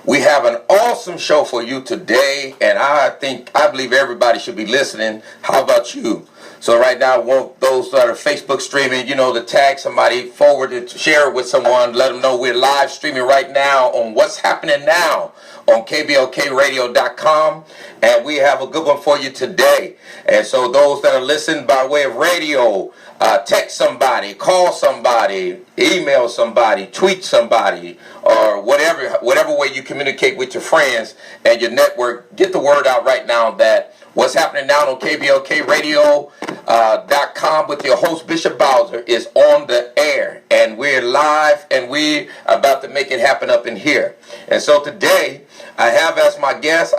We have an awesome show for you today, and I believe everybody should be listening. How about you? So right now, I want those that are Facebook streaming, to tag somebody, forward it, share it with someone, let them know we're live streaming right now on What's Happening Now on KBLKradio.com, and we have a good one for you today. And so those that are listening by way of radio, text somebody, call somebody, email somebody, tweet somebody, or whatever way you communicate with your friends and your network. Get the word out right now that What's Happening Now on KBLKradio.com with your host Bishop Bowser is on the air, and we're live, and we're about to make it happen up in here. And so today I have as my guest,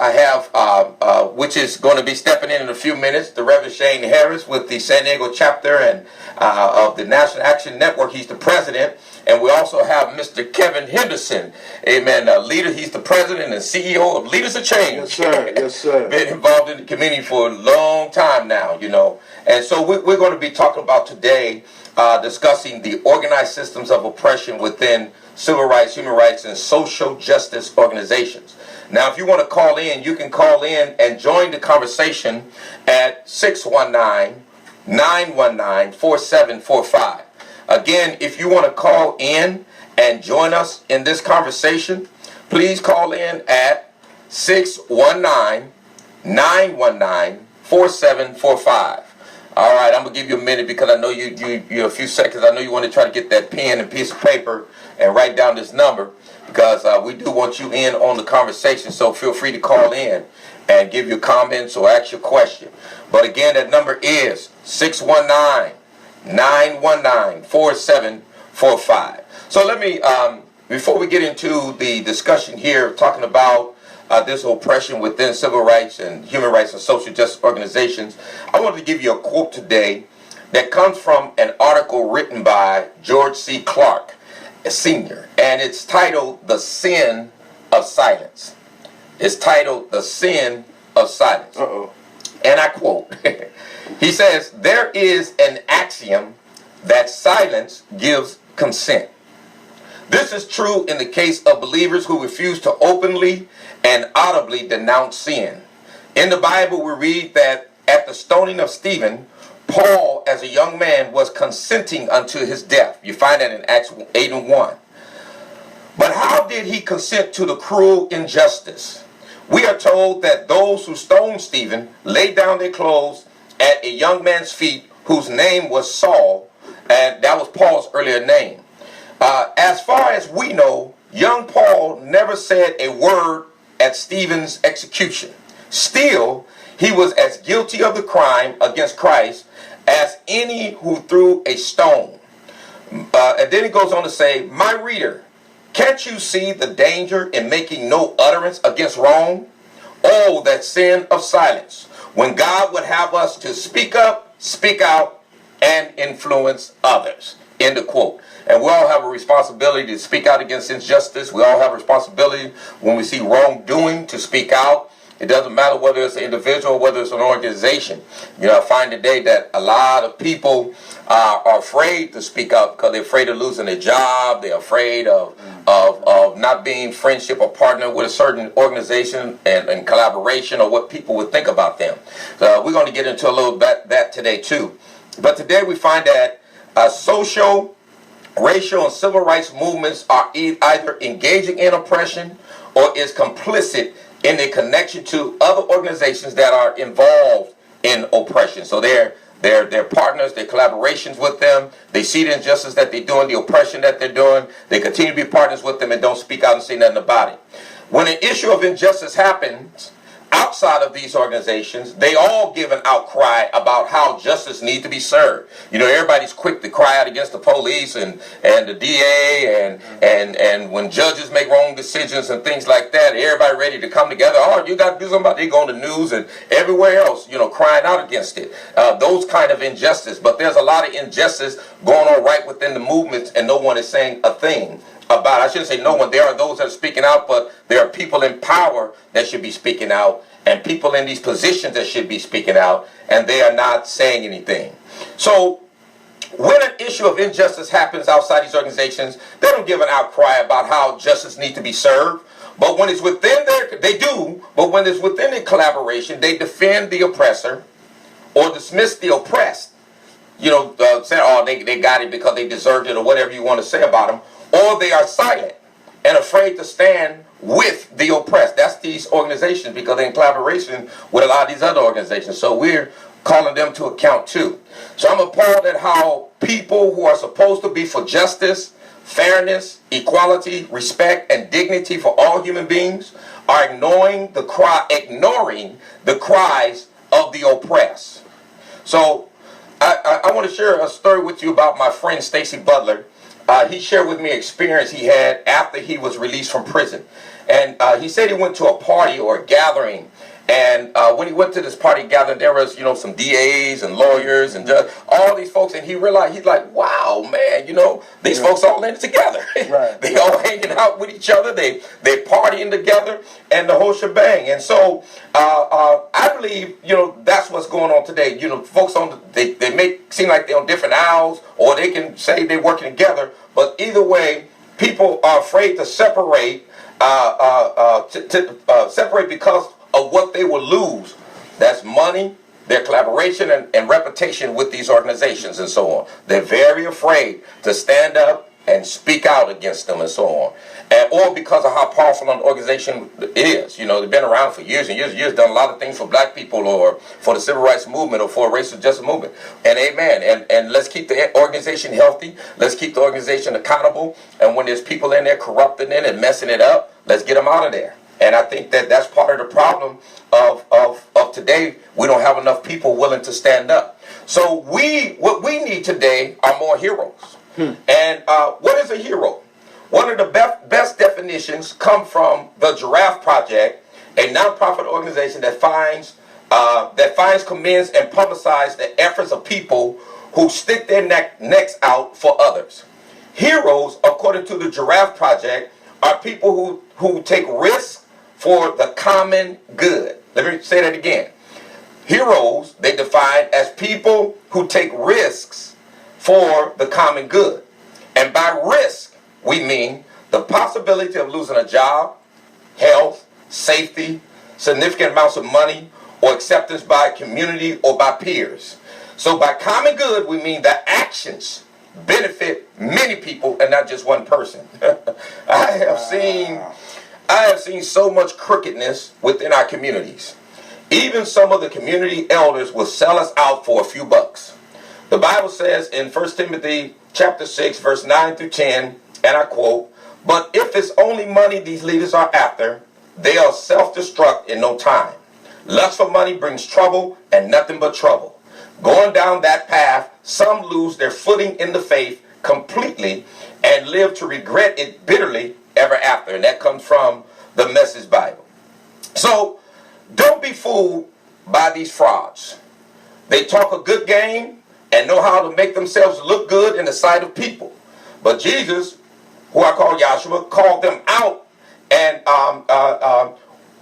which is going to be stepping in a few minutes, the Reverend Shane Harris with the San Diego chapter and of the National Action Network. He's the president. And we also have Mr. Kevin Henderson, amen, leader. He's the president and CEO of Leaders of Change. Yes, sir. Yes, sir. Been involved in the community for a long time now, And so we're going to be talking about today, discussing the organized systems of oppression within civil rights, human rights, and social justice organizations. Now, if you want to call in, you can call in and join the conversation at 619-919-4745. Again, if you want to call in and join us in this conversation, please call in at 619-919-4745. All right, I'm going to give you a minute because I know you're a few seconds. I know you want to try to get that pen and piece of paper and write down this number because we do want you in on the conversation. So feel free to call in and give your comments or ask your question. But again, that number is 619-919-4745. So let me, before we get into the discussion here, talking about this oppression within civil rights and human rights and social justice organizations, I wanted to give you a quote today that comes from an article written by George C. Clark, a senior, and it's titled "The Sin of Silence." It's titled "The Sin of Silence." And I quote, he says, "There is an axiom that silence gives consent. This is true in the case of believers who refuse to openly and audibly denounce sin. In the Bible, we read that at the stoning of Stephen, Paul, as a young man, was consenting unto his death. You find that in Acts 8:1. But how did he consent to the cruel injustice? We are told that those who stoned Stephen laid down their clothes at a young man's feet whose name was Saul, and that was Paul's earlier name. As far as we know, young Paul never said a word at Stephen's execution. Still, he was as guilty of the crime against Christ as any who threw a stone. And then he goes on to say, my reader, can't you see the danger in making no utterance against wrong? Oh, that sin of silence, when God would have us to speak up, speak out, and influence others. End of quote. And we all have a responsibility to speak out against injustice. We all have a responsibility when we see wrongdoing to speak out. It doesn't matter whether it's an individual or whether it's an organization. I find today that a lot of people are afraid to speak up because they're afraid of losing their job. They're afraid of not being friendship or partner with a certain organization and collaboration or what people would think about them. So we're going to get into a little bit that today too. But today we find that social, racial, and civil rights movements are either engaging in oppression or is complicit in their connection to other organizations that are involved in oppression. So they're partners, their collaborations with them. They see the injustice that they're doing, the oppression that they're doing. They continue to be partners with them and don't speak out and say nothing about it. When an issue of injustice happens outside of these organizations, they all give an outcry about how justice needs to be served. Everybody's quick to cry out against the police and the DA and when judges make wrong decisions and things like that, everybody ready to come together. Oh, you got to do something about it. They go on the news and everywhere else, crying out against it. Those kind of injustice. But there's a lot of injustice going on right within the movements, and no one is saying a thing about it. I shouldn't say no one. There are those that are speaking out, but there are people in power that should be speaking out, and people in these positions that should be speaking out, and they are not saying anything. So when an issue of injustice happens outside these organizations, they don't give an outcry about how justice needs to be served But when it's within they do, but when it's within their collaboration, they defend the oppressor or dismiss the oppressed. Say, oh, they got it because they deserved it or whatever you want to say about them. Or they are silent and afraid to stand with the oppressed. That's these organizations because they're in collaboration with a lot of these other organizations. So we're calling them to account too. So I'm appalled at how people who are supposed to be for justice, fairness, equality, respect, and dignity for all human beings are ignoring the cries of the oppressed. So I want to share a story with you about my friend Stacy Butler. He shared with me an experience he had after he was released from prison. And he said he went to a party or a gathering. And when he went to this party gathering, there was, some DAs and lawyers and all these folks. And he realized, he's like, wow, man, these folks all in it together. Right. They all hanging out with each other. They partying together and the whole shebang. And so I believe, that's what's going on today. Folks they make seem like they're on different aisles, or they can say they're working together. But either way, people are afraid to separate, separate because of what they will lose. That's money, their collaboration, and reputation with these organizations and so on. They're very afraid to stand up and speak out against them and so on. Or because of how powerful an organization is. They've been around for years and years and years, done a lot of things for black people or for the civil rights movement or for a racial justice movement. And amen. And let's keep the organization healthy. Let's keep the organization accountable. And when there's people in there corrupting it and messing it up, let's get them out of there. And I think that that's part of the problem of today. We don't have enough people willing to stand up. So what we need today are more heroes. And what is a hero? One of the best definitions come from the Giraffe Project, a nonprofit organization that finds, commends, and publicizes the efforts of people who stick their necks out for others. Heroes, according to the Giraffe Project, are people who take risks for the common good. Let me say that again. Heroes, they define as people who take risks for the common good. And by risk, we mean the possibility of losing a job, health, safety, significant amounts of money, or acceptance by a community or by peers. So by common good, we mean the actions benefit many people and not just one person. I have seen so much crookedness within our communities. Even some of the community elders will sell us out for a few bucks. The Bible says in 1 Timothy chapter 6, verse 9 through 10, and I quote, "But if it's only money these leaders are after, they'll self-destruct in no time. Lust for money brings trouble and nothing but trouble. Going down that path, some lose their footing in the faith completely and live to regret it bitterly ever after." And that comes from the Message Bible. So don't be fooled by these frauds. They talk a good game and know how to make themselves look good in the sight of people. But Jesus, who I call Yahshua, called them out, and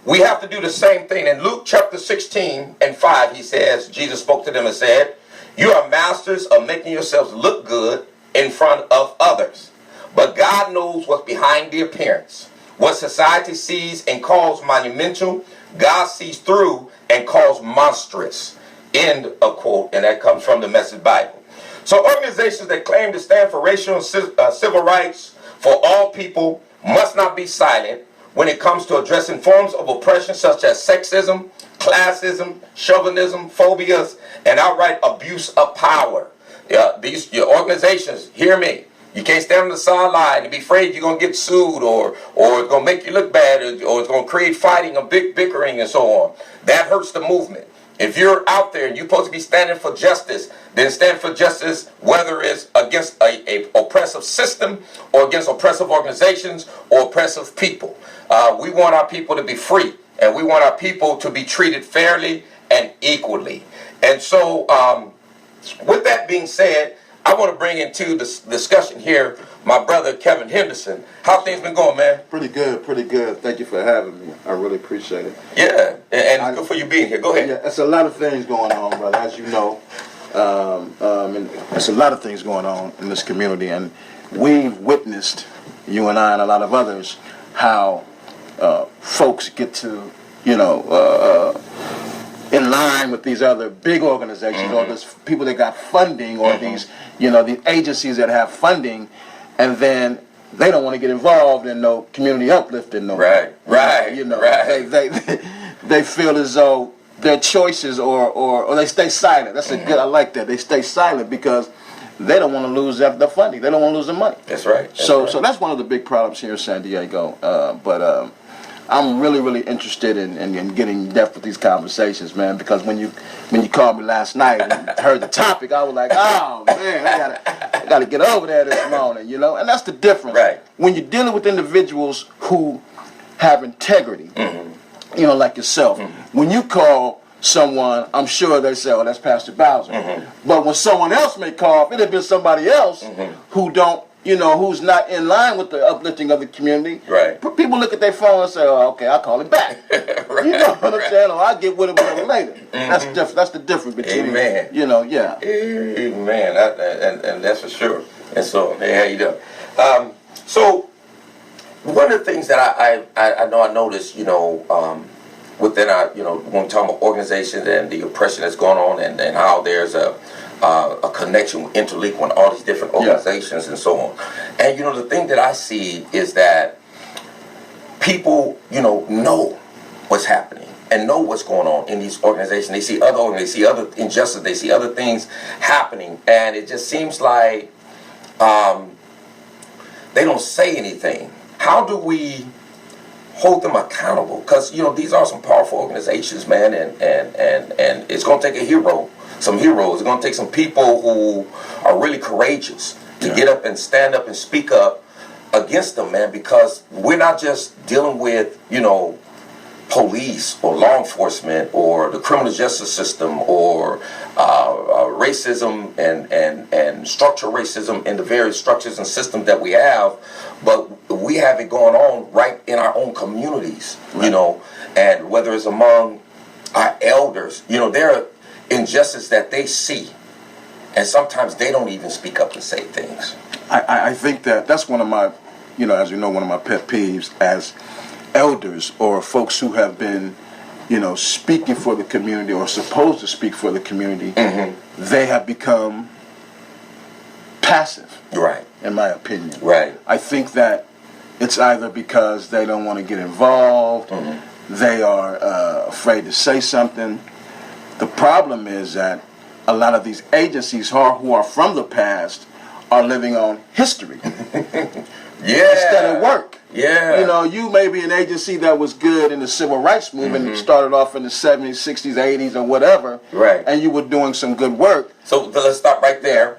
we have to do the same thing. In Luke chapter 16 and 5, he says, Jesus spoke to them and said, "You are masters of making yourselves look good in front of others. But God knows what's behind the appearance. What society sees and calls monumental, God sees through and calls monstrous." End of quote. And that comes from the Message Bible. So organizations that claim to stand for racial and civil rights for all people must not be silent when it comes to addressing forms of oppression such as sexism, classism, chauvinism, phobias, and outright abuse of power. These organizations, hear me. You can't stand on the sideline and be afraid you're going to get sued or it's going to make you look bad or it's going to create fighting or bickering and so on. That hurts the movement. If you're out there and you're supposed to be standing for justice, then stand for justice, whether it's against a oppressive system or against oppressive organizations or oppressive people. We want our people to be free, and we want our people to be treated fairly and equally. And so, with that being said, I want to bring into this discussion here my brother Kevin Henderson. How things been going, man? Pretty good, pretty good. Thank you for having me. I really appreciate it. Yeah, and good for you being here. Go ahead. Yeah, it's a lot of things going on, brother, as you know. And it's a lot of things going on in this community, and we've witnessed, you and I and a lot of others, how folks get to, in line with these other big organizations or these people that got funding or these, the agencies that have funding, and then they don't want to get involved in no community uplifting no more. Right. They feel as though their choices or they stay silent. That's a good, I like that. They stay silent because they don't want to lose the funding. They don't want to lose the money. That's right. So that's one of the big problems here in San Diego. But I'm really interested in getting in depth with these conversations, man. Because when you called me last night and heard the topic, I was like, oh man, I gotta get over there this morning, And that's the difference. Right. When you're dealing with individuals who have integrity, like yourself. When you call someone, I'm sure they say, "Oh, that's Pastor Bowser." But when someone else may call, if it had been somebody else who don't, who's not in line with the uplifting of the community, right? People look at their phone and say, "Oh, okay, I'll call it back." Right. You know what I'm saying? Or I'll get with it later. That's different. That's the difference between, Amen. Yeah. Amen. And that's for sure. And so, hey, how you doing? So, one of the things that I noticed, within our, when we talk about organizations and the oppression that's going on and how there's a connection, interlink with all these different organizations and so on. And, the thing that I see is that people, know what's happening and know what's going on in these organizations. They see other injustice, they see other things happening, and it just seems like they don't say anything. How do we hold them accountable? Because these are some powerful organizations, man, and it's going to take some heroes. It's going to take some people who are really courageous to get up and stand up and speak up against them, man. Because we're not just dealing with police or law enforcement or the criminal justice system or racism and structural racism in the various structures and systems that we have, but we have it going on right in our own communities, and whether it's among our elders, there are injustices that they see, and sometimes they don't even speak up and say things. I think that's one of my, as one of my pet peeves as elders or folks who have been, speaking for the community or supposed to speak for the community. They have become passive. Right. In my opinion. Right. I think that it's either because they don't want to get involved, they are afraid to say something. The problem is that a lot of these agencies who are from the past are living on history. Instead of work. Yeah. You may be an agency that was good in the civil rights movement, started off in the 70s, 60s, 80s, or whatever. Right. And you were doing some good work. So let's stop right there.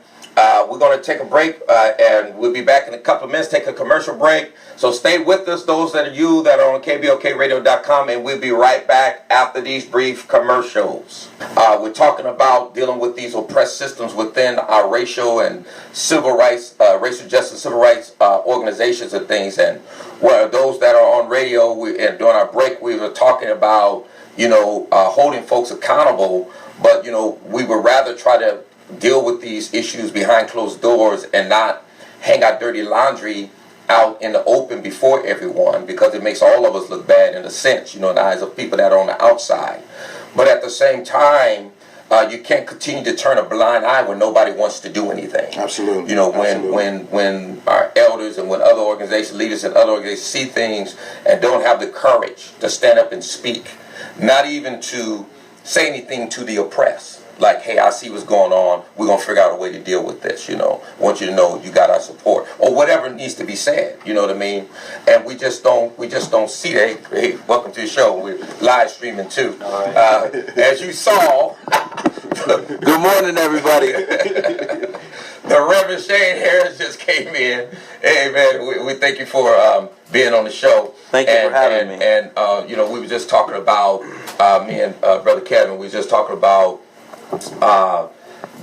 We're going to take a break, and we'll be back in a couple of minutes, take a commercial break. So stay with us, those that are on KBOKradio.com, and we'll be right back after these brief commercials. We're talking about dealing with these oppressed systems within our racial and civil rights, racial justice, civil rights organizations and things. And where those that are on radio, and during our break, we were talking about, holding folks accountable, but, we would rather try to deal with these issues behind closed doors and not hang our dirty laundry out in the open before everyone, because it makes all of us look bad in a sense, in the eyes of people that are on the outside. But at the same time, you can't continue to turn a blind eye when nobody wants to do anything. Absolutely. When our elders and when other organization leaders and other organizations see things and don't have the courage to stand up and speak, not even to say anything to the oppressed. Like, hey, I see what's going on. We're going to figure out a way to deal with this, I want you to know you got our support. Or whatever needs to be said, you know what I mean? And we just don't see that. Hey, welcome to the show. We're live streaming too. Right. As you saw, good morning, everybody. The Reverend Shane Harris just came in. Hey, man, we thank you for being on the show. Thank you for having me. And, we were just talking about, me and Brother Kevin, we were just talking about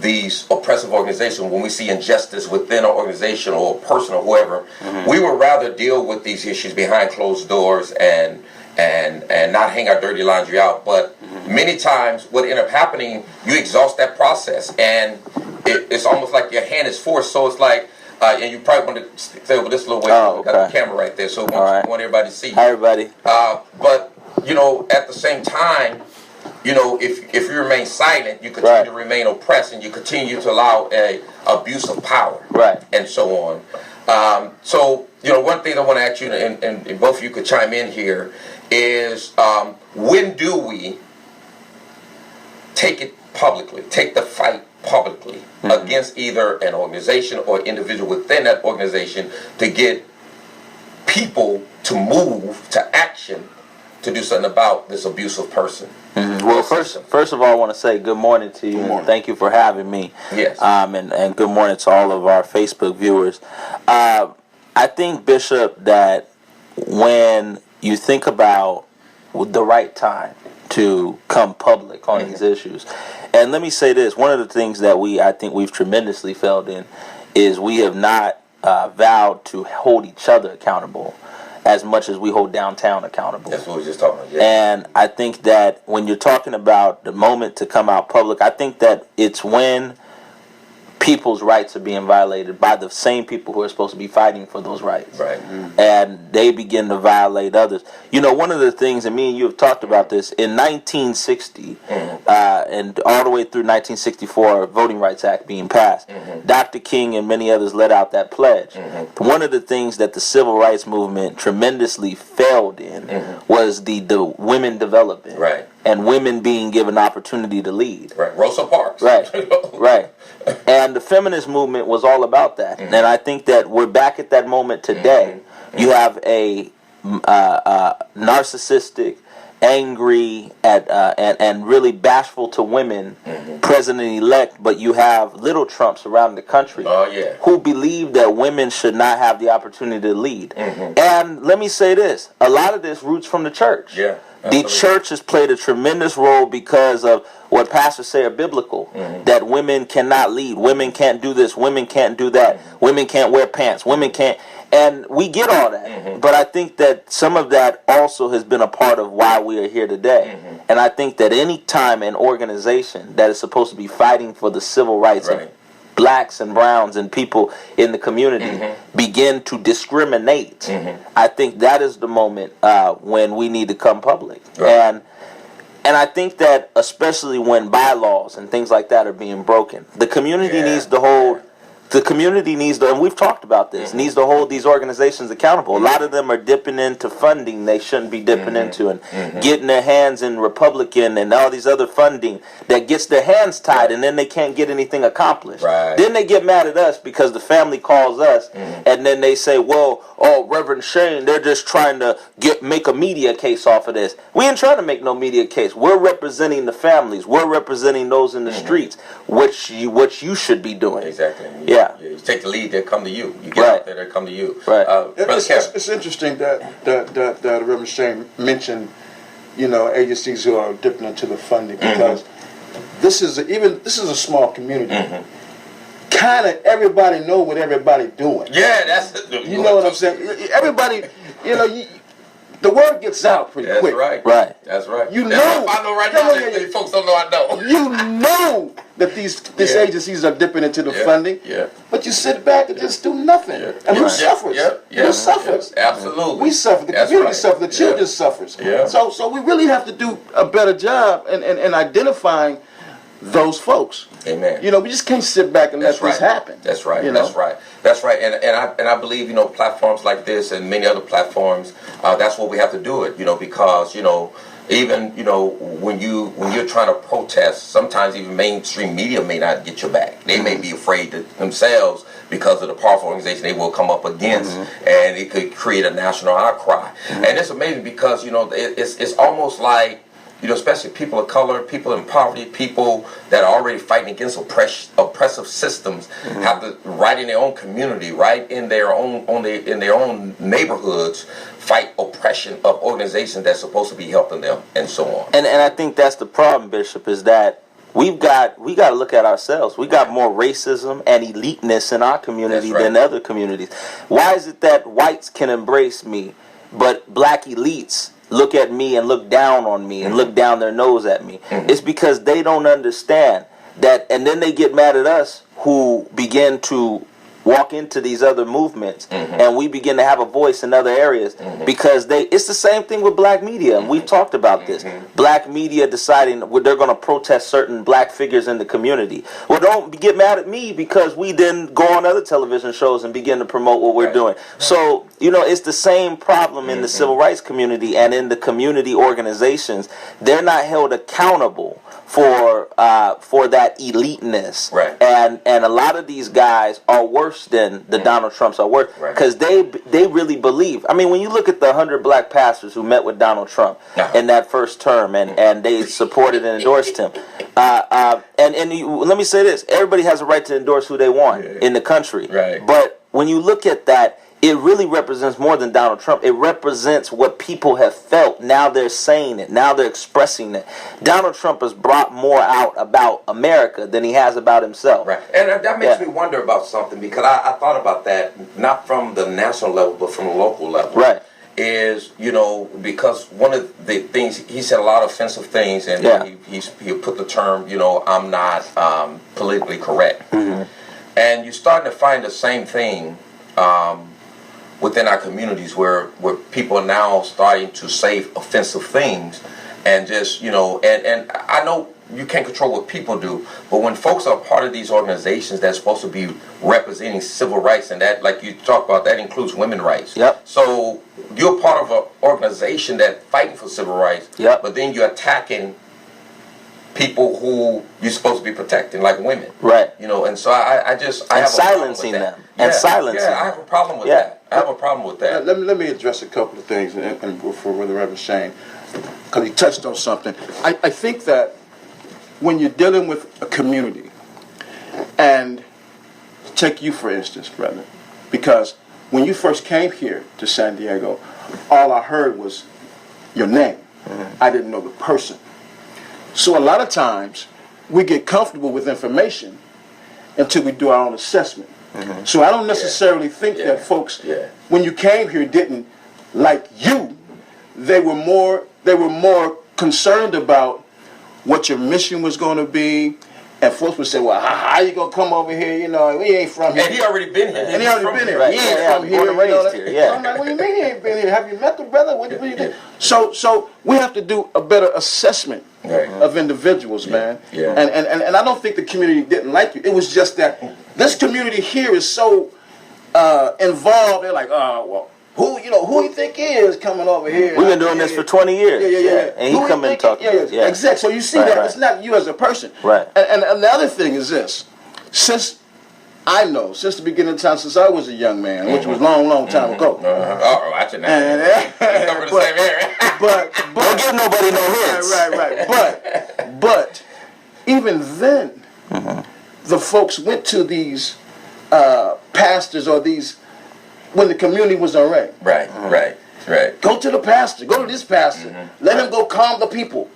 these oppressive organizations. When we see injustice within an organization or a person or whoever, we would rather deal with these issues behind closed doors and not hang our dirty laundry out. But many times what ends up happening, you exhaust that process, and it's almost like your hand is forced. So it's like, and you probably want to stay over this little way. Oh, Got okay. the camera right there, so I right. want everybody to see. Hi, everybody. But at the same time, if you remain silent, you continue to remain oppressed, and you continue to allow a abuse of power, Right. and so on. So one thing I want to ask you, and both of you could chime in here, is when do we take it publicly, take the fight publicly against either an organization or individual within that organization to get people to move to action to do something about this abusive person? Well, first of all, I want to say good morning to you, and thank you for having me. Yes. And good morning to all of our Facebook viewers. I think, Bishop, that when you think about the right time to come public on these issues, and let me say this: one of the things that I think we've tremendously failed in is we have not vowed to hold each other accountable as much as we hold downtown accountable. That's what we were just talking about. Yeah. And I think that when you're talking about the moment to come out public, I think that it's when people's rights are being violated by the same people who are supposed to be fighting for those rights. Right. And they begin to violate others. One of the things, and me and you have talked about this, in 1960 and all the way through 1964, Voting Rights Act being passed, Dr. King and many others let out that pledge. One of the things that the civil rights movement tremendously failed in was the women development. Right. And women being given opportunity to lead. Right. Rosa Parks. Right. Right. And the feminist movement was all about that. And I think that we're back at that moment today. You have a narcissistic, angry, and really bashful to women president-elect, but you have little Trumps around the country who believe that women should not have the opportunity to lead. And let me say this, a lot of this roots from the church. Yeah. The church has played a tremendous role because of what pastors say are biblical, that women cannot lead, women can't do this, women can't do that, women can't wear pants, women can't, and we get all that. But I think that some of that also has been a part of why we are here today. And I think that any time an organization that is supposed to be fighting for the civil rights of blacks and browns and people in the community begin to discriminate, I think that is the moment when we need to come public. And I think that especially when bylaws and things like that are being broken, the community needs to hold. The community needs to, and we've talked about this, needs to hold these organizations accountable. A lot of them are dipping into funding they shouldn't be dipping into, and getting their hands in Republican and all these other funding that gets their hands tied, and then they can't get anything accomplished. Then they get mad at us because the family calls us, and then they say, well, Reverend Shane, they're just trying to make a media case off of this. We ain't trying to make no media case. We're representing the families. We're representing those in the streets, what you should be doing. Exactly. Yeah. You take the lead, they come to you. You get out there, they come to you. Right. It's interesting that Reverend Shane mentioned, agencies who are dipping into the funding, because this is a small community. Kind of everybody know what everybody doing. Yeah, that's you know what I'm saying. Everybody, the word gets out pretty quick. Right. That's right. You know, I know right now. Folks don't know I know. You know that these agencies are dipping into the funding. Yeah. But you sit back and just do nothing. And who suffers? Who suffers? Absolutely. We suffer. The community suffers. The children suffers. So we really have to do a better job in identifying those folks. Amen. We just can't sit back and let this happen. That's right. That's right. And I believe platforms like this and many other platforms. That's what we have to do it. Because even when you're trying to protest, sometimes even mainstream media may not get your back. They may be afraid themselves because of the powerful organization they will come up against, and it could create a national outcry. And it's amazing because it's almost like, especially people of color, people in poverty, people that are already fighting against oppressive systems, have to, right in their own community, right in their own neighborhoods, fight oppression of organizations that's supposed to be helping them, and so on. And I think that's the problem, Bishop, is that we got to look at ourselves. We got more racism and eliteness in our community than other communities. Why is it that whites can embrace me, but black elites look at me and look down on me and look down their nose at me? It's because they don't understand that, and then they get mad at us who begin to walk into these other movements and we begin to have a voice in other areas because it's the same thing with black media, and we've talked about this. Black media deciding they're going to protest certain black figures in the community. Well, don't get mad at me because we didn't go on other television shows and begin to promote what we're doing. So, it's the same problem in the civil rights community and in the community organizations. They're not held accountable for that eliteness, right? And a lot of these guys are worse than the Donald Trumps are worse because they really believe. I mean, when you look at the 100 black pastors who met with Donald Trump in that first term and they supported and endorsed him, let me say this: everybody has a right to endorse who they want in the country, right? But when you look at that, it really represents more than Donald Trump. It represents what people have felt. Now they're saying it. Now they're expressing it. Donald Trump has brought more out about America than he has about himself. Right. And that makes me wonder about something, because I thought about that, not from the national level, but from the local level. Right. Is, because one of the things, he said a lot of offensive things, and he put the term, I'm not politically correct. And you're starting to find the same thing within our communities where people are now starting to say offensive things and just, and I know you can't control what people do, but when folks are part of these organizations that's supposed to be representing civil rights, and that, like you talked about, that includes women's rights. Yep. So you're part of an organization that's fighting for civil rights, but then you're attacking people who you're supposed to be protecting, like women. Right. And so I have silencing a problem with that. them. And silencing them. I have a problem with that. I have a problem with that. Let me address a couple of things and for the Reverend Shane, because he touched on something. I think that when you're dealing with a community, and take you for instance, brother, because when you first came here to San Diego, all I heard was your name. I didn't know the person. So a lot of times we get comfortable with information until we do our own assessment. So I don't necessarily think that folks, when you came here, didn't like you. They were more concerned about what your mission was going to be. And folks would say, well, how you going to come over here? We ain't from here. And he already been here. And he already been here. Right. He ain't from here. Born and raised here. Yeah. I'm like, what do you mean he ain't been here? Have you met the brother? What do you do? So we have to do a better assessment of individuals, man. Yeah. And I don't think the community didn't like you. It was just that this community here is so involved. They're like, well, who you think is coming over here? We've been doing this for 20 years. Yeah. And he come and talk. Yeah, exactly. So you see that it's not you as a person. Right. And the other thing is this: since the beginning of time, since I was a young man, which was long time ago. Watch it now. Cover the same area. But don't give nobody no hits. Right. But even then, the folks went to these pastors or these. When the community was alright. Right. Go to the pastor. Go to this pastor. Let him go calm the people.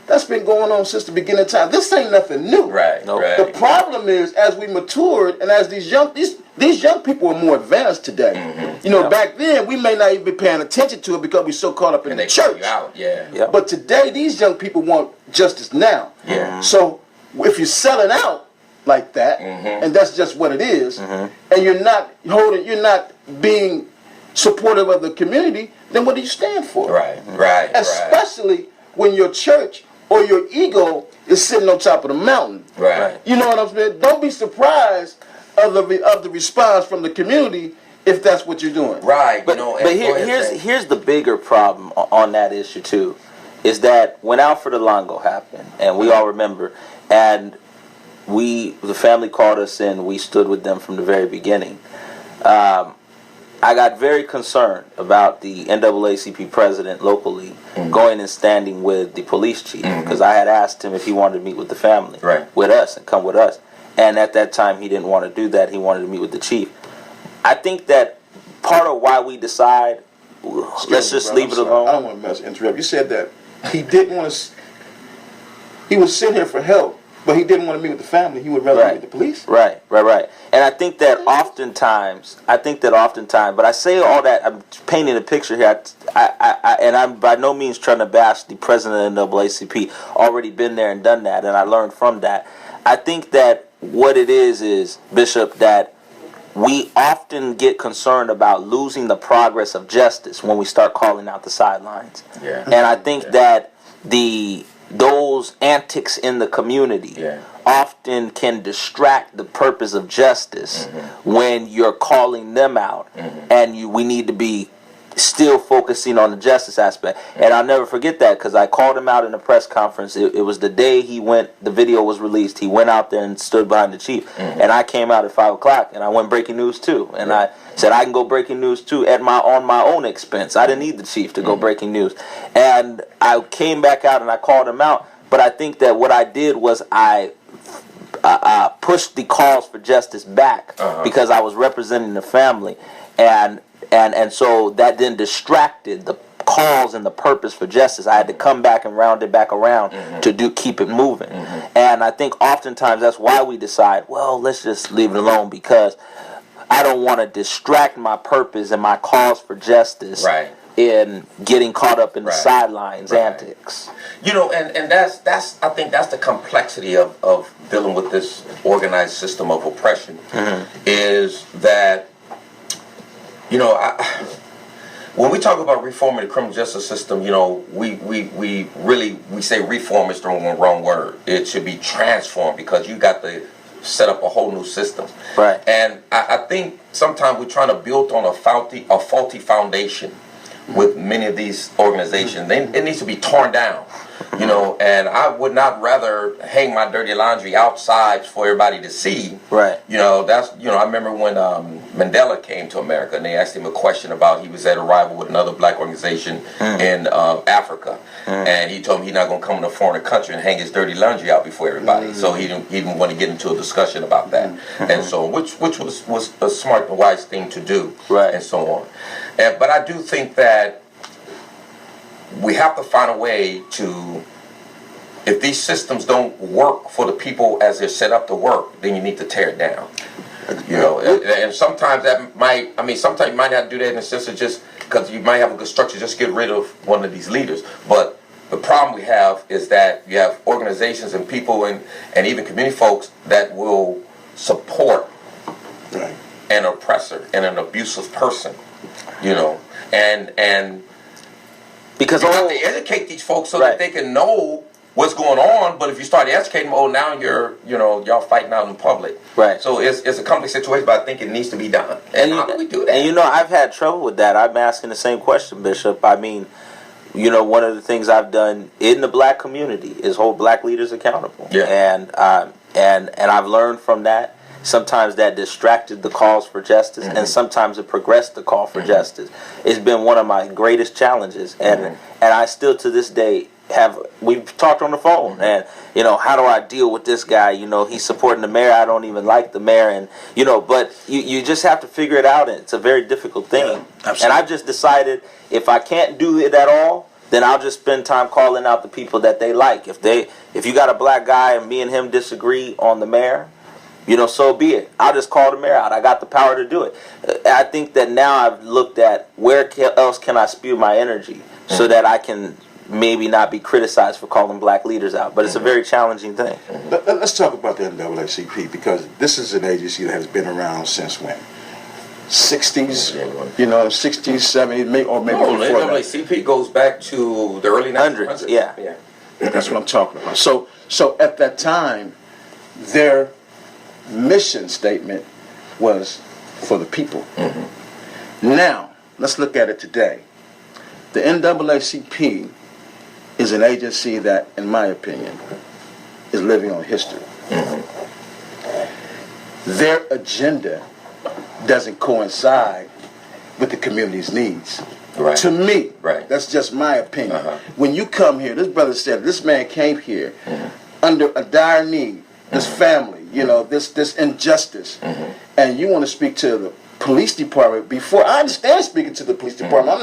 That's been going on since the beginning of time. This ain't nothing new. Right. The problem is, as we matured and as these young people are more advanced today. Back then we may not even be paying attention to it because we're so caught up in the church. Yeah. But today these young people want justice now. Yeah. So if you're selling out like that, and that's just what it is, and you're not being supportive of the community, then what do you stand for? Right. Especially when your church or your ego is sitting on top of the mountain. Right. You know what I'm saying? Don't be surprised of the response from the community if that's what you're doing. Right. But here's the bigger problem on that issue too, is that when Alfred Alongo happened, and we all remember, and the family called us in, we stood with them from the very beginning. I got very concerned about the NAACP president locally going and standing with the police chief, because I had asked him if he wanted to meet with the family, with us, and come with us. And at that time, he didn't want to do that. He wanted to meet with the chief. I think that part of why we decide, let's just leave it alone. I don't want to interrupt. You said that he didn't want to. He was sent here for help. But he didn't want to meet with the family. He would rather meet with the police. Right. And I think that oftentimes, but I say all that, I'm painting a picture here, and I'm by no means trying to bash the president of NAACP. Already been there and done that, and I learned from that. I think that what it is, Bishop, that we often get concerned about losing the progress of justice when we start calling out the sidelines. Yeah. And I think that those antics in the community often can distract the purpose of justice when you're calling them out, and we need to be still focusing on the justice aspect. And I'll never forget that, because I called him out in a press conference. It was the day the video was released. He went out there and stood behind the chief, and I came out at 5 o'clock, and I went breaking news too. And I said I can go breaking news too on my own expense. I didn't need the chief to go breaking news. And I came back out and I called him out. But I think that what I did was I pushed the calls for justice back because I was representing the family, and so that then distracted the calls and the purpose for justice. I had to come back and round it back around to keep it moving. And I think oftentimes that's why we decide, well, let's just leave it alone, because I don't want to distract my purpose and my cause for justice in getting caught up in the sidelines antics. You know, and that's I think that's the complexity of dealing with this organized system of oppression, is that, you know, when we talk about reforming the criminal justice system, you know, we say reform is the wrong word. It should be transformed, because you got to set up a whole new system. Right. And I think sometimes we're trying to build on a faulty foundation with many of these organizations. It needs to be torn down, you know, and I would not rather hang my dirty laundry outside for everybody to see. Right. You know, I remember when Mandela came to America, and they asked him a question about, he was at arrival with another black organization in Africa, and he told him he's not going to come in a foreign country and hang his dirty laundry out before everybody. So he didn't want to get into a discussion about that, and so which was a smart and wise thing to do, and so on. But I do think that we have to find a way to, if these systems don't work for the people as they're set up to work, then you need to tear it down. You know, and sometimes sometimes you might have to do that in the sense of just because you might have a good structure, just get rid of one of these leaders. But the problem we have is that you have organizations and people and even community folks that will support an oppressor and an abusive person. You know, and because you have to educate these folks so that they can know what's going on. But if you start educating them, now y'all fighting out in public. Right. So it's a complex situation, but I think it needs to be done. And how do we do that? And you know, I've had trouble with that. I'm asking the same question, Bishop. I mean, you know, one of the things I've done in the black community is hold black leaders accountable. Yeah. And I've learned from that. Sometimes that distracted the calls for justice, and sometimes it progressed the call for justice. It's been one of my greatest challenges, and I still to this day we've talked on the phone, and you know, how do I deal with this guy? You know, he's supporting the mayor. I don't even like the mayor, and you know, but you just have to figure it out, and it's a very difficult thing. And I've just decided if I can't do it at all, then I'll just spend time calling out the people that they like. If you got a black guy and me and him disagree on the mayor, you know, so be it. I'll just call the mayor out. I got the power to do it. I think that now I've looked at where else can I spew my energy so that I can maybe not be criticized for calling black leaders out. But it's a very challenging thing. Let's talk about the NAACP, because this is an agency that has been around since when? 60s, you know, 60s, 70s, or maybe before that. The NAACP goes back to the early 1900s. Yeah. That's what I'm talking about. So at that time, their mission statement was for the people. Now, let's look at it today. The NAACP is an agency that, in my opinion, is living on history. Their agenda doesn't coincide with the community's needs. Right. To me, that's just my opinion. When you come here, this brother said, this man came here under a dire need, this family, you know, this injustice, and you want to speak to the police department before. I understand speaking to the police department.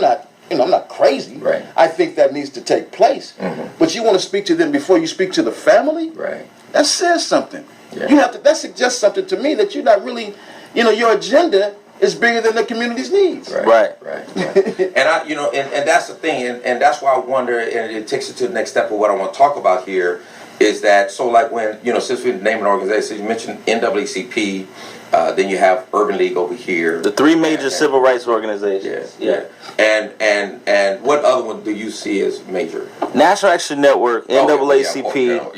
I'm not crazy. Right. I think that needs to take place. But you want to speak to them before you speak to the family? Right. That says something. Yeah. That suggests something to me that you're not really, you know, your agenda is bigger than the community's needs. Right. And and that's the thing, and that's why I wonder, and it takes it to the next step of what I want to talk about here, is that, so like when, you know, since we're naming an organization, you mentioned NAACP, Then you have Urban League over here. The three major civil rights organizations. Yeah. And what other one do you see as major? National Action Network, NAACP.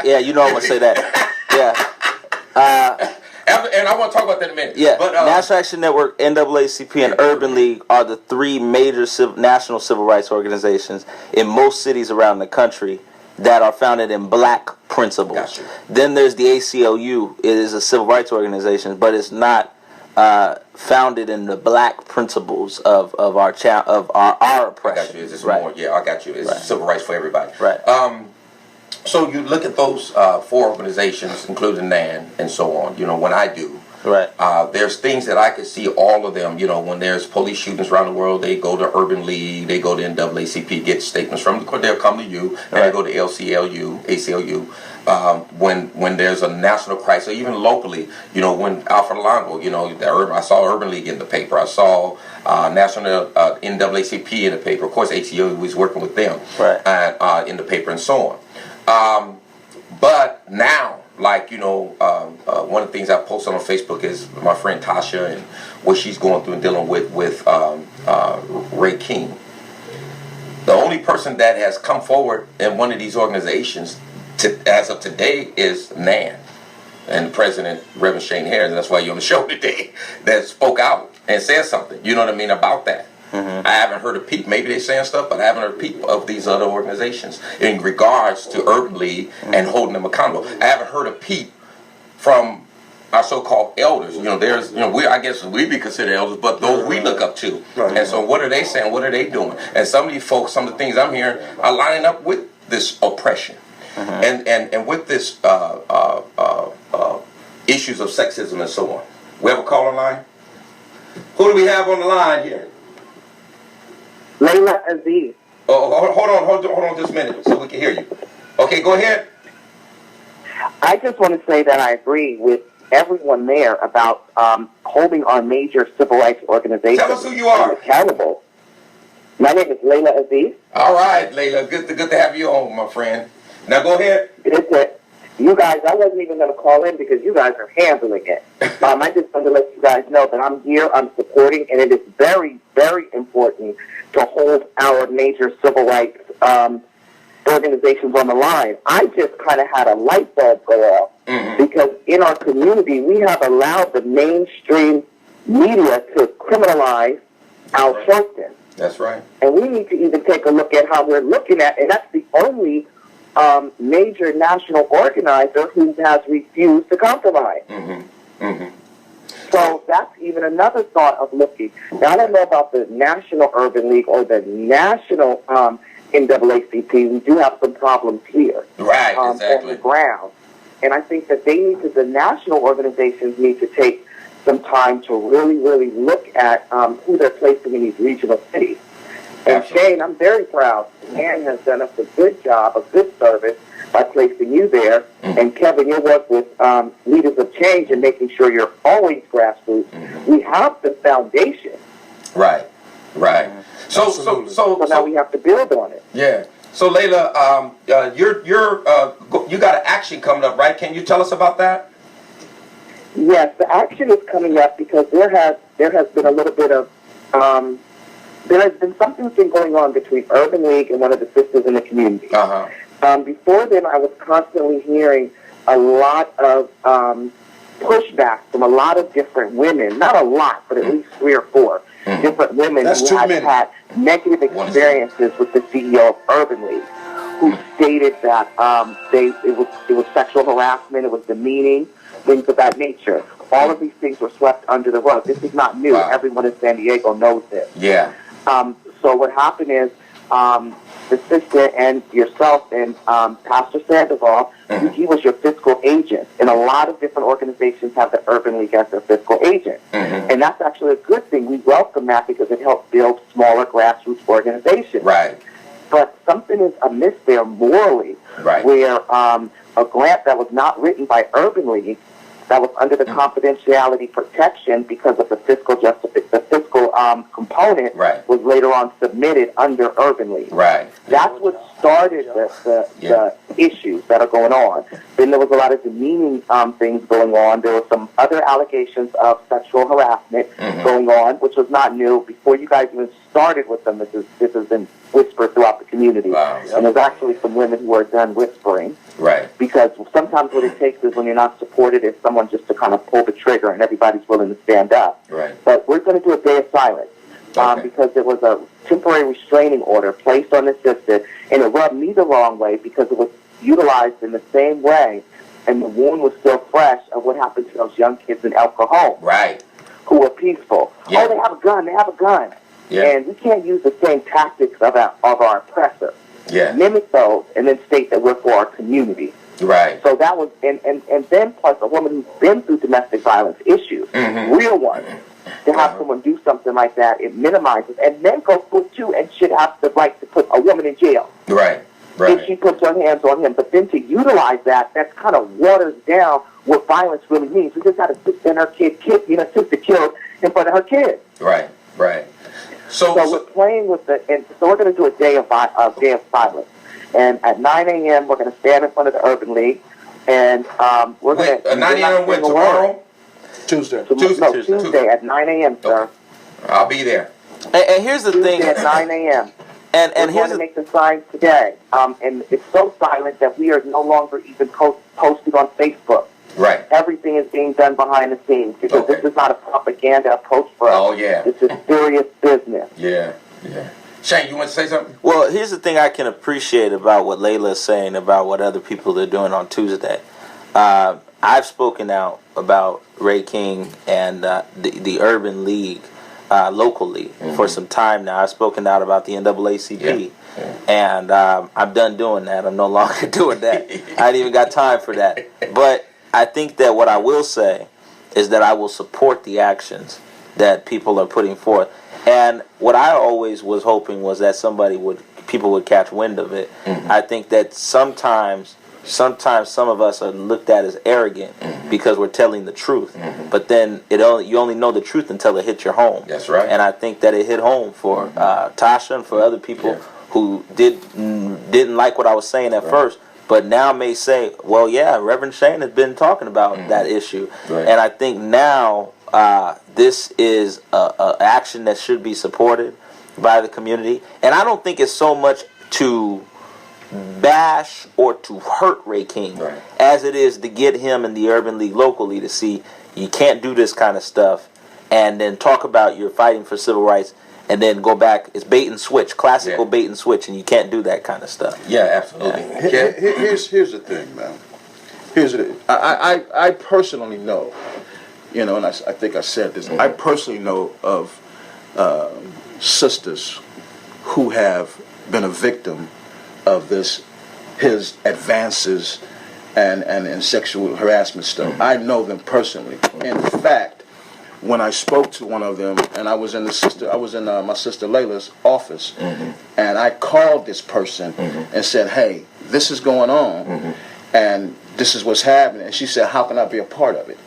Yeah, you know I'm gonna say that. Yeah. And I want to talk about that in a minute. Yeah, but, National Action Network, NAACP, and Urban League are the three major national civil rights organizations in most cities around the country that are founded in black principles. Gotcha. Then there's the ACLU. It is a civil rights organization, but it's not founded in the black principles of our oppression. I got you. Is this Right. more? Yeah, I got you. It's Right. civil rights for everybody. Right. So you look at those four organizations, including NAN and so on. You know, when I do, Right. there's things that I can see all of them. You know, when there's police shootings around the world, they go to Urban League, they go to NAACP, get statements from the. They'll come to you, and Right. they go to LCLU, ACLU. When there's a national crisis, or even locally, you know, when Alfred Longo, you know, I saw Urban League in the paper. I saw National NAACP in the paper. Of course, ACLU was working with them, Right. and in the paper and so on. But now, like, you know, one of the things I posted on Facebook is my friend Tasha and what she's going through and dealing with Ray King. The only person that has come forward in one of these organizations as of today is NAN and the president, Reverend Shane Harris. And that's why you're on the show today, that spoke out and said something, you know what I mean, about that. I haven't heard a peep. Maybe they're saying stuff, but I haven't heard a peep of these other organizations in regards to Urban League and holding them accountable. I haven't heard a peep from our so-called elders. You know, there's, you know, I guess we be considered elders, but those we look up to. Right. And so, what are they saying? What are they doing? And some of these folks, some of the things I'm hearing, are lining up with this oppression, and with this issues of sexism and so on. We have a caller line. Who do we have on the line here? Layla Aziz. Oh, hold on just a minute so we can hear you. Okay, go ahead. I just want to say that I agree with everyone there about holding our major civil rights organizations Tell us who you are. accountable. My name is Layla Aziz. All right, Layla. Good to have you on, my friend. Now go ahead. You guys, I wasn't even going to call in because you guys are handling it. I just wanted to let you guys know that I'm here, I'm supporting, and it is very, very important to hold our major civil rights organizations on the line. I just kind of had a light bulb go off because in our community, we have allowed the mainstream media to criminalize Al Sharpton. That's right. And we need to even take a look at how we're looking at, and that's the only major national organizer who has refused to compromise. So that's even another thought of looking. Now, I don't know about the National Urban League or the National NAACP. We do have some problems here Right, on exactly. the ground. And I think that the national organizations need to take some time to really, really look at who they're placing in these regional cities. And Absolutely. Shane, I'm very proud. Ann has done us a good job, a good service by placing you there. And Kevin, your work with Leaders of Change and making sure you're always grassroots. We have the foundation. Right. So So now we have to build on it. yeah. So Layla, you got an action coming up, right? Can you tell us about that? Yes, the action is coming up because there has been a little bit of there has been something that's been going on between Urban League and one of the sisters in the community. Before then, I was constantly hearing a lot of pushback from a lot of different women. Not a lot, but at least 3 or 4 different women That's who too had many. had negative experiences with the CEO of Urban League, who stated that it was sexual harassment, it was demeaning, things of that nature. All of these things were swept under the rug. This is not new. Wow. Everyone in San Diego knows this. Yeah. So what happened is the sister and yourself and Pastor Sandoval, he was your fiscal agent. And a lot of different organizations have the Urban League as their fiscal agent. And that's actually a good thing. We welcome that because it helps build smaller grassroots organizations. Right. But something is amiss there morally, Right. where a grant that was not written by Urban League that was under the confidentiality protection because of the fiscal component Right. was later on submitted under Urban League. Right. That's what started the issues that are going on. Then there was a lot of demeaning things going on. There were some other allegations of sexual harassment going on, which was not new. Before you guys even started with them, this has been whispered throughout the community. Wow. And there's actually some women who are done whispering. Right. Because sometimes what it takes is when you're not supported is someone just to kind of pull the trigger and everybody's willing to stand up. Right. But we're going to do a day of silence because there was a temporary restraining order placed on the sister, and it rubbed me the wrong way because it was utilized in the same way, and the wound was still fresh of what happened to those young kids in El Cajon Right. who were peaceful. Yeah. Oh, they have a gun. They have a gun. Yeah. And we can't use the same tactics of our oppressor. Yeah. Mimic those and then state that we're for our community. Right. So that was, and then plus a woman who's been through domestic violence issues, real ones, to have someone do something like that, it minimizes, and men go through it too and should have the right to put a woman in jail Right. if she puts her hands on him. But then to utilize that's kind of waters down what violence really means. We just got to sit there and her sister killed in front of her kids. Right. Right. So we're playing with and so we're going to do a day of silence. And at 9 a.m., we're going to stand in front of the Urban League, and we're going to... 9 a.m. when, tomorrow? Tuesday. Tuesday at 9 a.m., sir. Okay. I'll be there. And here's the Tuesday thing. at 9 a.m. And We're here's going to make the signs today. And it's so silent that we are no longer even posted on Facebook. Right. Everything is being done behind the scenes because this is not a propaganda approach for us. Oh, yeah. This is serious business. Yeah. Yeah. Shane, you want to say something? Well, here's the thing I can appreciate about what Layla is saying about what other people are doing on Tuesday. I've spoken out about Ray King and the Urban League, local league, for some time now. I've spoken out about the NAACP, and I'm done doing that. I'm no longer doing that. I ain't even got time for that. But I think that what I will say is that I will support the actions that people are putting forth. And what I always was hoping was that people would catch wind of it. I think that sometimes some of us are looked at as arrogant because we're telling the truth. But then you only know the truth until it hits your home. That's right. And I think that it hit home for Tasha and for other people who didn't like what I was saying at first, but now may say, well, yeah, Reverend Shane has been talking about that issue. Right. And I think now this is a action that should be supported by the community. And I don't think it's so much to bash or to hurt Ray King as it is to get him in the Urban League locally to see you can't do this kind of stuff and then talk about you're fighting for civil rights and then go back. It's bait and switch, classical bait and switch, and you can't do that kind of stuff. Yeah, absolutely. Here's the thing, man. I personally know, and I think I said this. I personally know of sisters who have been a victim of his advances and sexual harassment stuff. I know them personally. In fact, when I spoke to one of them, and I was in my sister Layla's office, and I called this person and said, "Hey, this is going on, and this is what's happening." And she said, "How can I be a part of it?"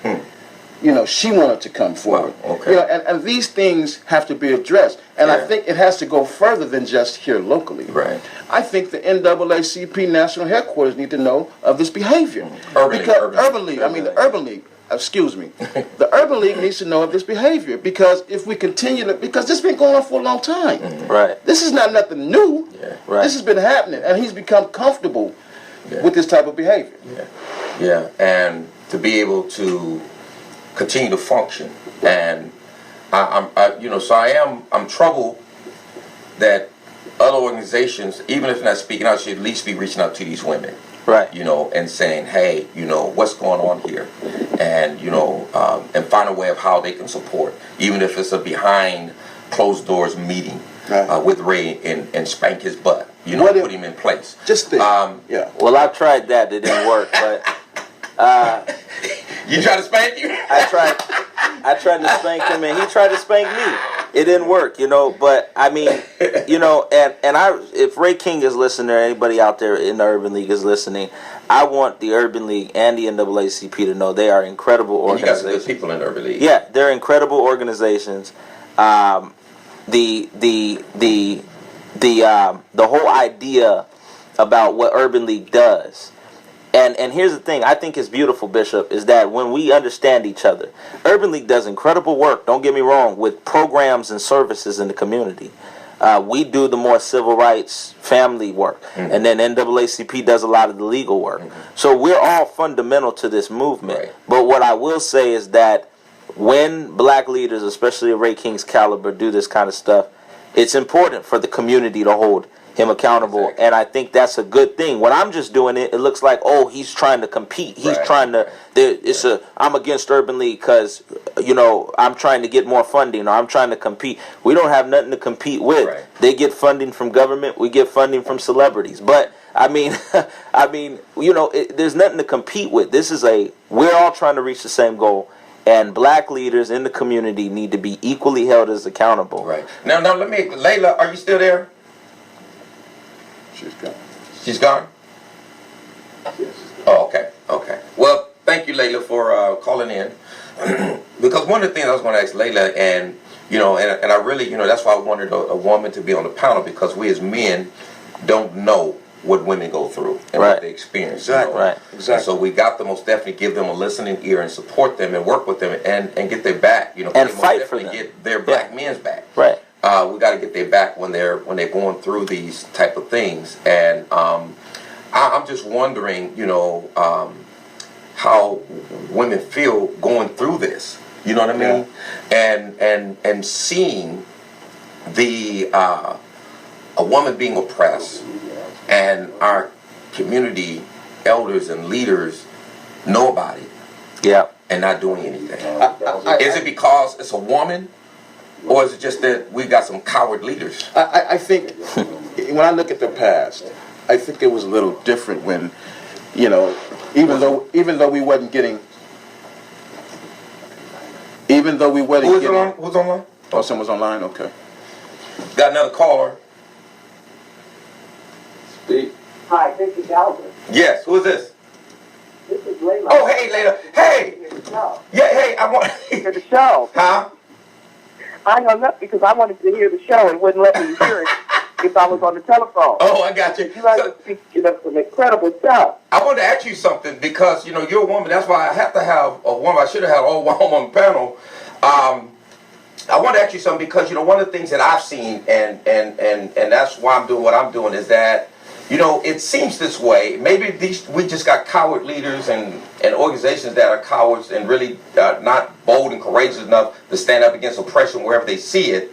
She wanted to come forward. Wow, okay. And these things have to be addressed. And I think it has to go further than just here locally. Right. I think the NAACP national headquarters need to know of this behavior. Urban League. The Urban League. Excuse me. The Urban League needs to know of this behavior because if we continue because this has been going on for a long time. Right. This is not nothing new. Yeah. Right. This has been happening, and he's become comfortable with this type of behavior. Yeah, and to be able to continue to function, and I'm troubled that other organizations, even if not speaking out, should at least be reaching out to these women. Right. And saying, hey, what's going on here? And, and find a way of how they can support, even if it's a behind closed doors meeting with Ray and spank his butt, put him in place. Just think. Well, I've tried that. It didn't work, but... You try to spank you? I tried to spank him, and he tried to spank me. It didn't work, but I mean, if Ray King is listening or anybody out there in the Urban League is listening, I want the Urban League and the NAACP to know they are incredible organizations. You got some good people in the Urban League. Yeah, they're incredible organizations. The whole idea about what Urban League does. And here's the thing I think is beautiful, Bishop, is that when we understand each other, Urban League does incredible work, don't get me wrong, with programs and services in the community. We do the more civil rights, family work, and then NAACP does a lot of the legal work. So we're all fundamental to this movement. Right. But what I will say is that when black leaders, especially of Ray King's caliber, do this kind of stuff, it's important for the community to hold him accountable, Exactly. and I think that's a good thing. When I'm just doing it, it looks like, oh, he's trying to compete. He's Right. trying to. I'm against Urban League because I'm trying to get more funding or I'm trying to compete. We don't have nothing to compete with. Right. They get funding from government. We get funding from celebrities. But I mean, there's nothing to compete with. We're all trying to reach the same goal. And black leaders in the community need to be equally held as accountable. Right. Now, Layla, are you still there? She's gone. She's gone? Oh, okay. Well, thank you, Layla, for calling in. Because one of the things I was going to ask Layla, and I really, that's why I wanted a woman to be on the panel, because we as men don't know what women go through and Right. what they experience. Exactly. Right. Exactly. So we got to most definitely give them a listening ear and support them and work with them and get their back. And they most fight for definitely them. Get their black men's back. Right. We got to get their back when they're going through these type of things, and I'm just wondering, how women feel going through this. You know what I mean? And seeing the a woman being oppressed, and our community elders and leaders know about it Yeah. and not doing anything. Is it because it's a woman? Or is it just that we got some coward leaders? I think when I look at the past, I think it was a little different when, even though we wasn't getting, Who's online? Oh, someone's online. Okay. Got another caller. Hi, this is Albert. Yes, who is this? This is Layla. Oh, hey, Layla. Hey. Yeah, hey, I want... Hear the show. Huh? I hung up because I wanted to hear the show and wouldn't let me hear it if I was on the telephone. Oh, I got you. You guys are speaking of some incredible stuff. I wanted to ask you something because, you're a woman. That's why I have to have a woman. I should have had all women on the panel. I want to ask you something because, one of the things that I've seen, and that's why I'm doing what I'm doing, is that, it seems this way. Maybe we just got coward leaders and organizations that are cowards and really not bold and courageous enough to stand up against oppression wherever they see it.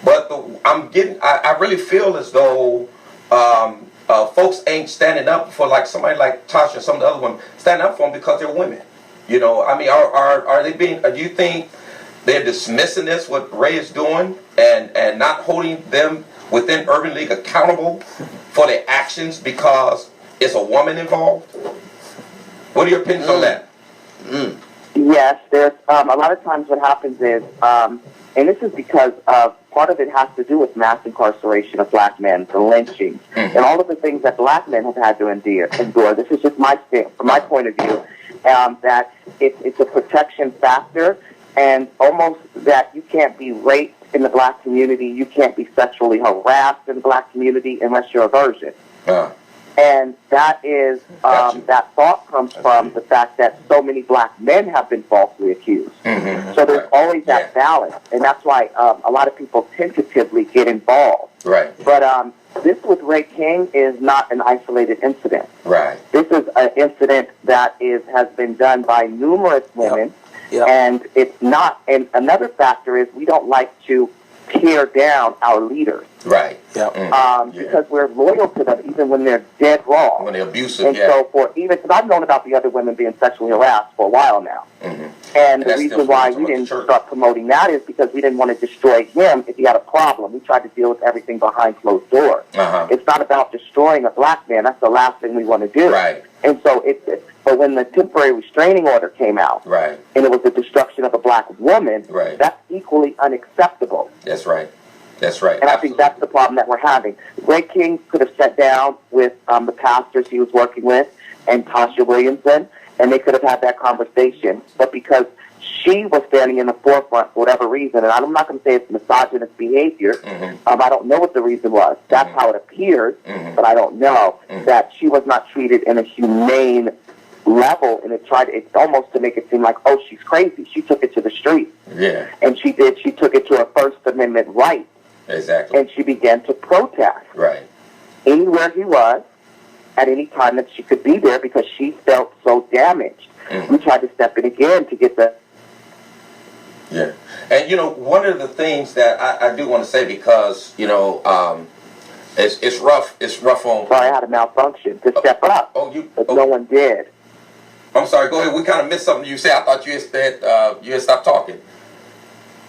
But I really feel as though folks ain't standing up for somebody like Tasha and some of the other women, standing up for them because they're women. Are they being? Do you think they're dismissing this, what Ray is doing, and not holding them within Urban League accountable for their actions because it's a woman involved? What are your opinions on that? Yes, there's a lot of times what happens is, and this is because part of it has to do with mass incarceration of black men, the lynching, and all of the things that black men have had to endure. This is just my stand, from my point of view, that it's a protection factor, and almost that you can't be raped in the black community, you can't be sexually harassed in the black community unless you're a virgin. And that is, that thought comes from the fact that so many black men have been falsely accused. So there's always that balance, and that's why a lot of people tentatively get involved. Right. But this with Ray King is not an isolated incident. Right. This is an incident that has been done by numerous women. Yep. And it's not, and another factor is we don't like to tear down our leaders. Right. Yeah. Because we're loyal to them even when they're dead wrong. When they're abusive, and so because I've known about the other women being sexually harassed for a while now. And the that's reason still why from we the didn't church. start promoting that is because we didn't want to destroy him if he had a problem. We tried to deal with everything behind closed doors. Uh-huh. It's not about destroying a black man. That's the last thing we want to do. Right. And so but when the temporary restraining order came out, Right. and it was the destruction of a black woman, Right. that's equally unacceptable. That's right. That's right. And I think that's the problem that we're having. Ray King could have sat down with the pastors he was working with and Tasha Williamson, and they could have had that conversation. But because she was standing in the forefront for whatever reason, and I'm not going to say it's misogynist behavior, I don't know what the reason was. That's how it appears, but I don't know, that she was not treated in a humane level, and it's almost to make it seem like, oh, she's crazy. She took it to the street. Yeah. And she took it to a First Amendment right. Exactly. And she began to protest Right. anywhere he was at any time that she could be there because she felt so damaged. We tried to step in again to get the... Yeah. And, you know, one of the things that I do want to say, because, you know, it's rough. It's rough on... Sorry, I had a malfunction to step up, but no one did. I'm sorry. Go ahead. We kind of missed something you said. I thought you had stopped talking.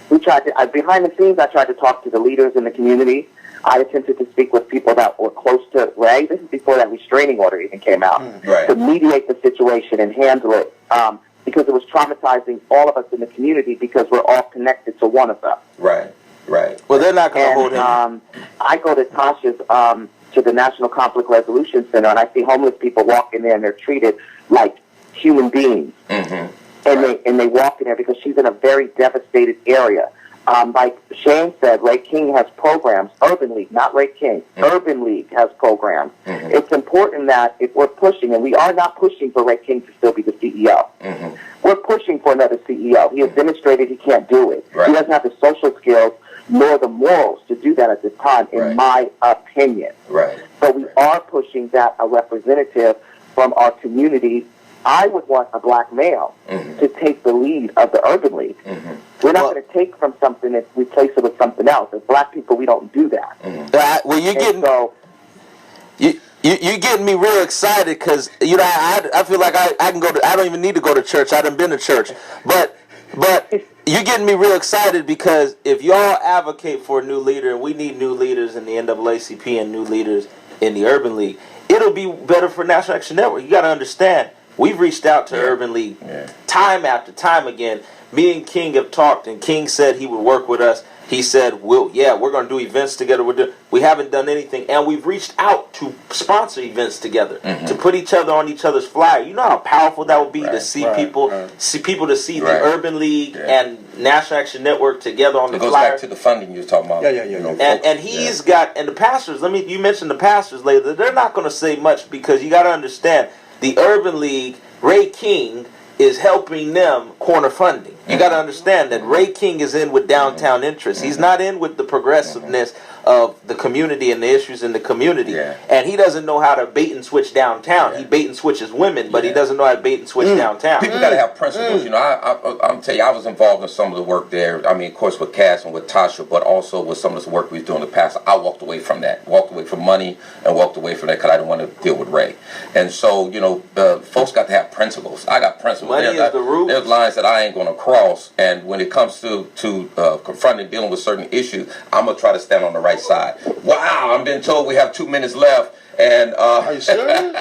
We tried to, behind the scenes, I tried to talk to the leaders in the community. I attempted to speak with people that were close to Ray. This is before that restraining order even came out. Right. To mediate the situation and handle it, because it was traumatizing all of us in the community because we're all connected to one of them. Right. Right. Well, they're not going to hold And him. I go to Tasha's, to the National Conflict Resolution Center, and I see homeless people walk in there, and they're treated like human beings. And they walk in there because she's in a very devastated area. Like Shane said, Ray King has programs. Urban League, not Ray King. Urban League has programs. It's important that if we're pushing, and we are not pushing for Ray King to still be the CEO. We're pushing for another CEO. He has demonstrated he can't do it. Right. He doesn't have the social skills nor the morals to do that at this time, in my opinion. Right. But we are pushing that a representative from our community. I would want a black male to take the lead of the Urban League. We're not going to take from something and replace it with something else. As black people, we don't do that. Well, you're getting... So, You're getting me real excited because, you know, I feel like I can go to... I don't even need to go to church. I done been to church. But you're getting me real excited because if y'all advocate for a new leader, and we need new leaders in the NAACP and new leaders in the Urban League, it'll be better for National Action Network. You got to understand, we've reached out to Urban League time after time again. Me and King have talked, and King said he would work with us. He said, we're going to do events together. We haven't done anything. And we've reached out to sponsor events together, to put each other on each other's flyer. You know how powerful that would be to see people to see the Urban League and National Action Network together on the flyer. It goes back to the funding you were talking about. Yeah. You know, and he's got, and the pastors, you mentioned the pastors later, they're not going to say much because you got to understand, the Urban League, Ray King, is helping them corner funding. You got to understand that Ray King is in with downtown interests. He's not in with the progressiveness of the community and the issues in the community. And he doesn't know how to bait and switch downtown. He bait and switches women, but he doesn't know how to bait and switch downtown. People got to have principles. You know, I'm tell you, I was involved in some of the work there. I mean, of course, with Cass and with Tasha, but also with some of this work we was doing in the past. I walked away from that. Walked away from money and walked away from that because I didn't want to deal with Ray. And so, you know, folks got to have principles. I got principles. Money is the root. There's lines that I ain't going to cross. And when it comes to confronting, dealing with certain issues, I'm going to try to stand on the right side. Wow, I'm being told we have 2 minutes left. And Are you serious?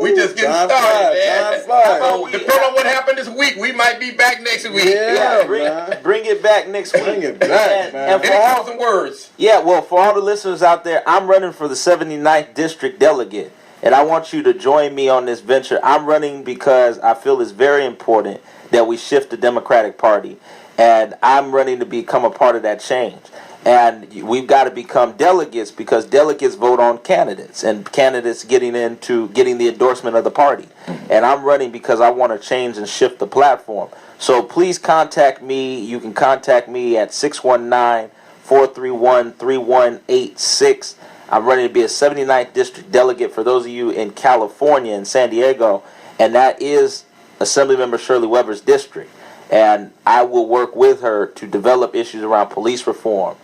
we just getting Time started, flies, man. time flies. So, depending on what happened this week, we might be back next week. Yeah, man. Bring it back next week. Bring it back, man. And for Any all, closing words? yeah, well, for all the listeners out there, I'm running for the 79th District Delegate. And I want you to join me on this venture. I'm running because I feel it's very important that we shift the Democratic Party. And I'm running to become a part of that change. And we've got to become delegates because delegates vote on candidates. And candidates getting the endorsement of the party. And I'm running because I want to change and shift the platform. So please contact me. You can contact me at 619-431-3186. I'm ready to be a 79th District Delegate for those of you in California and San Diego, and that is Assemblymember Shirley Weber's district. And I will work with her to develop issues around police reform,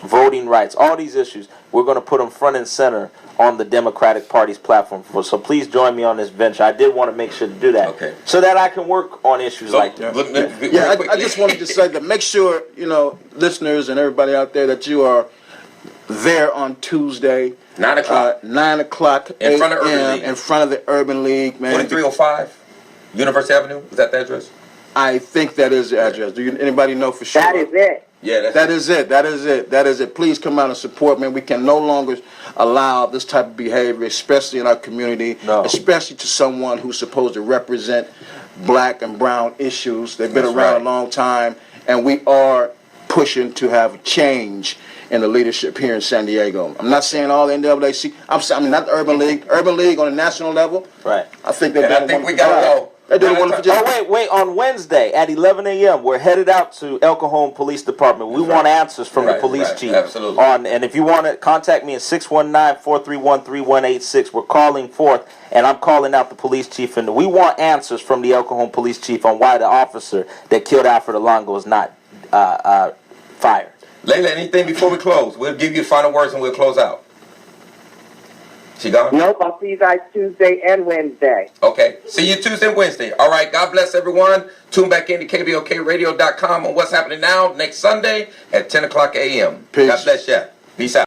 voting rights, all these issues. We're going to put them front and center on the Democratic Party's platform. So please join me on this venture. I did want to make sure to do that, Okay. so that I can work on issues like Yeah, this. Yeah, I just wanted to say that make sure, listeners and everybody out there, that you are there on Tuesday. 9 o'clock. 9 o'clock In front of Urban a.m. League. in front of the Urban League, man. 2305 University Avenue. Is that the address? I think that is the address. Anybody know for sure? That is it. Yeah, That is it. That is it. That is it. Please come out and support, man. We can no longer allow this type of behavior, especially in our community, No. especially to someone who's supposed to represent black and brown issues. They've been That's around right. a long time, and we are pushing to have change in the leadership here in San Diego. I'm not saying all the NAACP. I mean, not the Urban League. Urban League on a national level. Right. I think they're And I doing think a we wonderful gotta job. go. They're doing a Now, wonderful Oh, job. wait. On Wednesday at 11 a.m., we're headed out to El Cajon Police Department. We want answers from the Right, police right, chief. absolutely. And if you want to contact me at 619-431-3186, we're calling forth, and I'm calling out the police chief, and we want answers from the El Cajon police chief on why the officer that killed Alfred Alongo is not fired. Layla, anything before we close? We'll give you the final words and we'll close out. She gone? Nope, I'll see you guys Tuesday and Wednesday. Okay. See you Tuesday and Wednesday. All right. God bless everyone. Tune back in to KBOKradio.com on what's happening now next Sunday at 10 o'clock a.m. Peace. God bless you. Peace out.